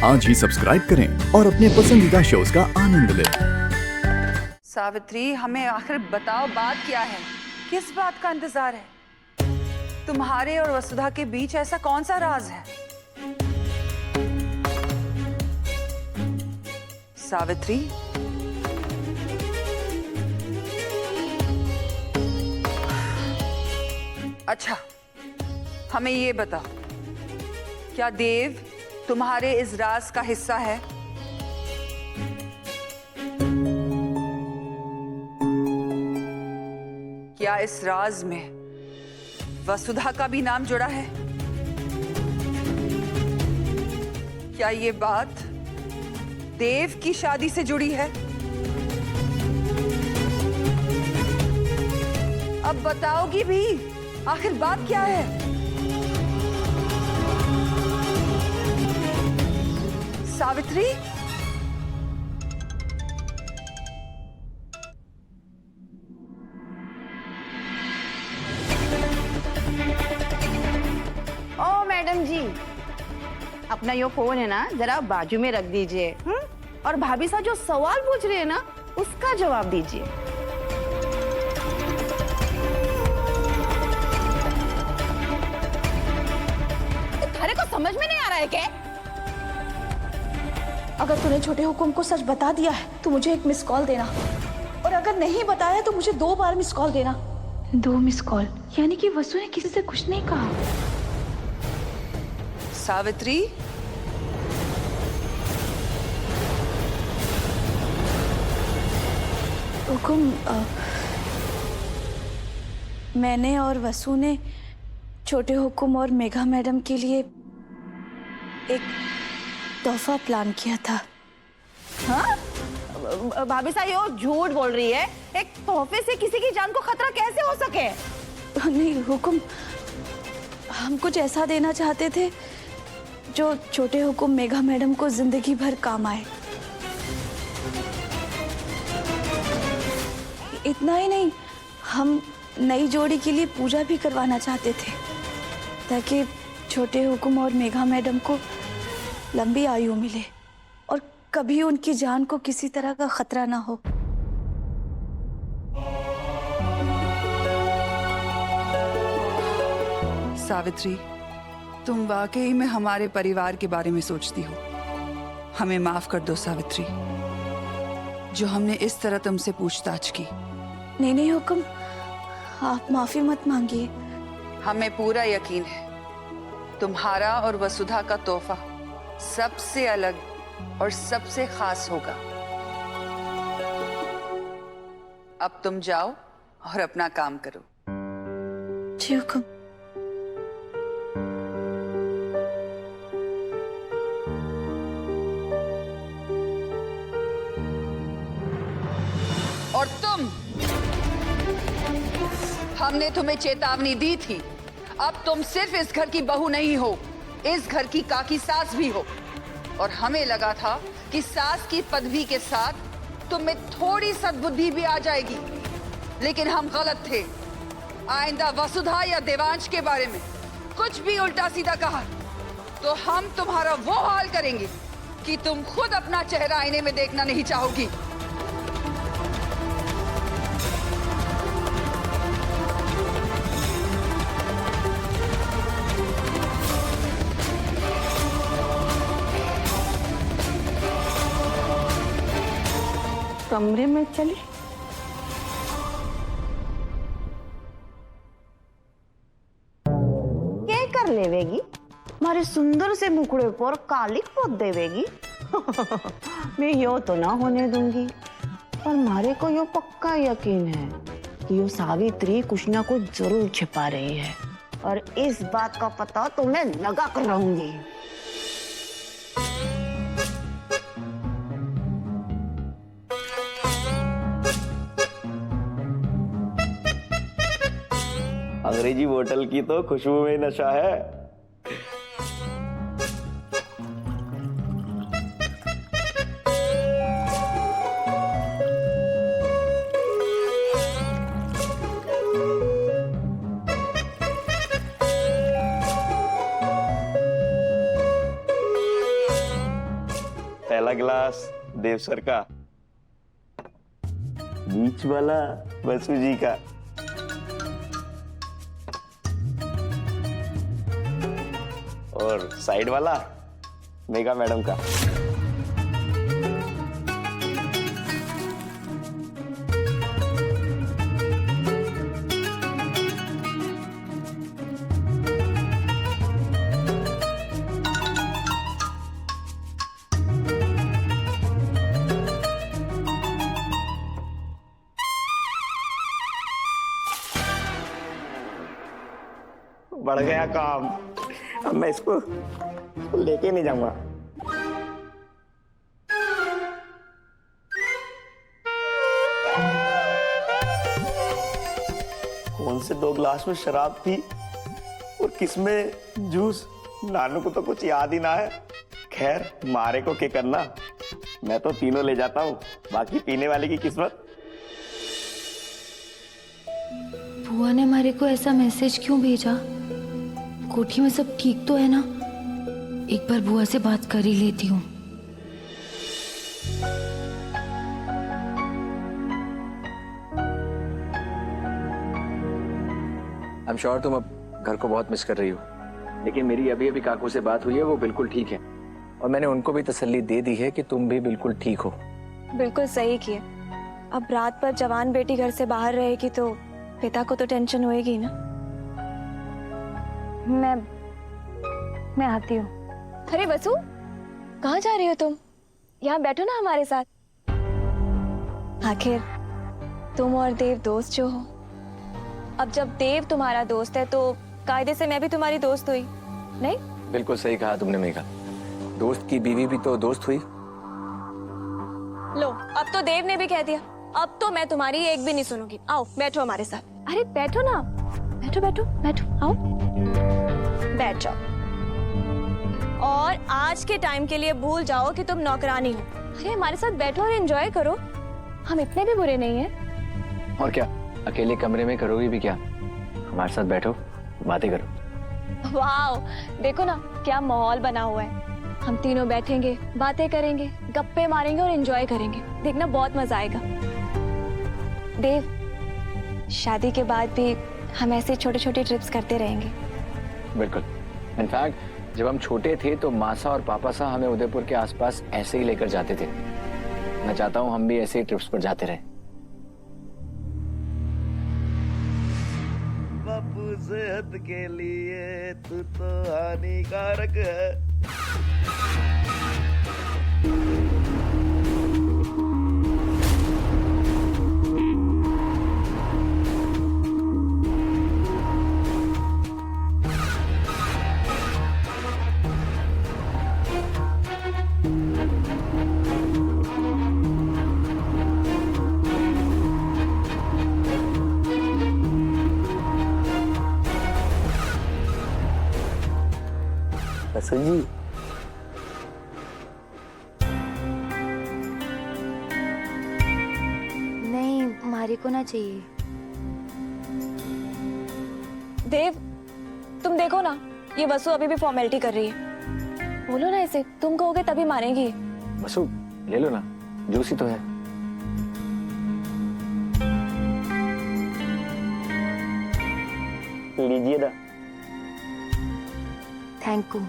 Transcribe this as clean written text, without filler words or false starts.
आज ही सब्सक्राइब करें और अपने पसंदीदा शोज का आनंद लें। सावित्री, हमें आखिर बताओ बात क्या है? किस बात का इंतजार है? तुम्हारे और वसुधा के बीच ऐसा कौन सा राज है? सावित्री, अच्छा, हमें ये बताओ, क्या देव तुम्हारे इस राज का हिस्सा है? क्या इस राज में वसुधा का भी नाम जुड़ा है? क्या ये बात देव की शादी से जुड़ी है? अब बताओगी भी, आखिर बात क्या है? सावित्री, ओ मैडम जी, अपना यो फोन है ना जरा बाजू में रख दीजिए। और भाभी साहब जो सवाल पूछ रहे हैं ना उसका जवाब दीजिए। थारे को समझ में नहीं आ रहा है क्या? अगर तूने छोटे हुकुम को सच बता दिया है तो मुझे एक मिस कॉल देना, और अगर नहीं बताया तो मुझे 2 बार मिस कॉल देना। 2 मिस कॉल? यानी कि वसु ने किसी से कुछ नहीं कहा? सावित्री, हुकुम, मैंने और वसु ने छोटे हुकुम और मेघा मैडम के लिए एक तोहफा प्लान किया था। हाँ? भाभी साहब यो झूठ बोल रही है। एक तोहफे से किसी की जान को खतरा कैसे हो सके? नहीं हुकुम, हम कुछ ऐसा देना चाहते थे जो छोटे हुकुम मेघा मैडम को जिंदगी भर काम आए। इतना ही नहीं, हम नई जोड़ी के लिए पूजा भी करवाना चाहते थे ताकि छोटे हुकुम और मेघा मैडम को लंबी आयु मिले और कभी उनकी जान को किसी तरह का खतरा ना हो। सावित्री, तुम वाकई में हमारे परिवार के बारे में सोचती हो। हमें माफ कर दो सावित्री, जो हमने इस तरह तुमसे पूछताछ की। नहीं नहीं हुकुम, आप माफी मत मांगिए। हमें पूरा यकीन है तुम्हारा और वसुधा का तोहफा सबसे अलग और सबसे खास होगा। अब तुम जाओ और अपना काम करो। जी हुकुम। और तुम, हमने तुम्हें चेतावनी दी थी। अब तुम सिर्फ इस घर की बहू नहीं हो, इस घर की काकी सास भी हो। और हमें लगा था कि सास की पदवी के साथ तुम्हें थोड़ी सद्बुद्धि भी आ जाएगी, लेकिन हम गलत थे। आइंदा वसुधा या देवांश के बारे में कुछ भी उल्टा सीधा कहा तो हम तुम्हारा वो हाल करेंगे कि तुम खुद अपना चेहरा आईने में देखना नहीं चाहोगी। कमरे में चली। क्या कर लेवेगी? मारे सुंदर से मुखड़े पर कालिक पोत देवेगी। मैं यो तो ना होने दूंगी। पर मारे को यो पक्का यकीन है कि यो सावित्री कुछ ना कुछ जरूर छिपा रही है, और इस बात का पता तो मैं लगा कर रहूंगी। अंग्रेजी बोतल की तो खुशबू में नशा है। पहला गिलास देव सर का, बीच वाला बसु जी का, और साइड वाला मेघा मैडम का। बढ़ गया काम। अब मैं इसको लेके नहीं जाऊंगा। कौन से 2 गिलास में शराब थी और किसमें जूस, नानू को तो कुछ याद ही ना है। खैर, मारे को क्या करना, मैं तो तीनों ले जाता हूँ, बाकी पीने वाले की किस्मत। बुआ ने हमारे को ऐसा मैसेज क्यों भेजा? कोठी में सब ठीक तो है ना? एक बार बुआ से बात कर ही लेती हूँ। I'm sure तुम अब घर को बहुत मिस कर रही हो, लेकिन मेरी अभी अभी काकू से बात हुई है, वो बिल्कुल ठीक है और मैंने उनको भी तसल्ली दे दी है कि तुम भी बिल्कुल ठीक हो। बिल्कुल सही किए। अब रात पर जवान बेटी घर से बाहर रहेगी तो पिता को तो टेंशन होएगी ना। मैं आती हूँ। अरे वसु, कहाँ जा रही हो तुम? यहाँ बैठो ना हमारे साथ। आखिर तुम और देव दोस्त जो हो। अब जब देव तुम्हारा दोस्त है तो कायदे से मैं भी तुम्हारी दोस्त हुई, नहीं? बिल्कुल सही कहा तुमने मेघा, दोस्त की बीवी भी तो दोस्त हुई। लो, अब तो देव ने भी कह दिया, अब तो मैं तुम्हारी एक भी नहीं सुनूंगी। आओ बैठो हमारे साथ। अरे बैठो ना, बैठो बैठो बैठो, आओ बैठ जाओ। और आज के टाइम के लिए भूल जाओ कि तुम नौकरानी हो। अरे हमारे साथ बैठो और एंजॉय करो, हम इतने भी बुरे नहीं हैं। और क्या, अकेले कमरे में करोगी भी क्या? हमारे साथ बैठो, बातें करो। वाह, देखो ना क्या माहौल बना हुआ है। हम तीनों बैठेंगे, बातें करेंगे, गप्पे मारेंगे और एंजॉय करेंगे। देखना बहुत मजा आएगा। देव, शादी के बाद भी हम ऐसे छोटे छोटे ट्रिप्स करते रहेंगे। बिल्कुल। इनफैक्ट जब हम छोटे थे तो मासा और पापा सा हमें उदयपुर के आसपास ऐसे ही लेकर जाते थे। मैं चाहता हूँ हम भी ऐसे ही ट्रिप्स पर जाते रहें। बापू सेहत के लिए तू तो हानिकारक है। बसु जी, नहीं, हमारे को ना चाहिए। देव, तुम देखो ना, ये वसु अभी भी फॉर्मेलिटी कर रही है। बोलो ना इसे, तुम कहोगे तभी मानेगी। बसु ले लो ना, जूस ही तो है। लीजिए ना। Thank you.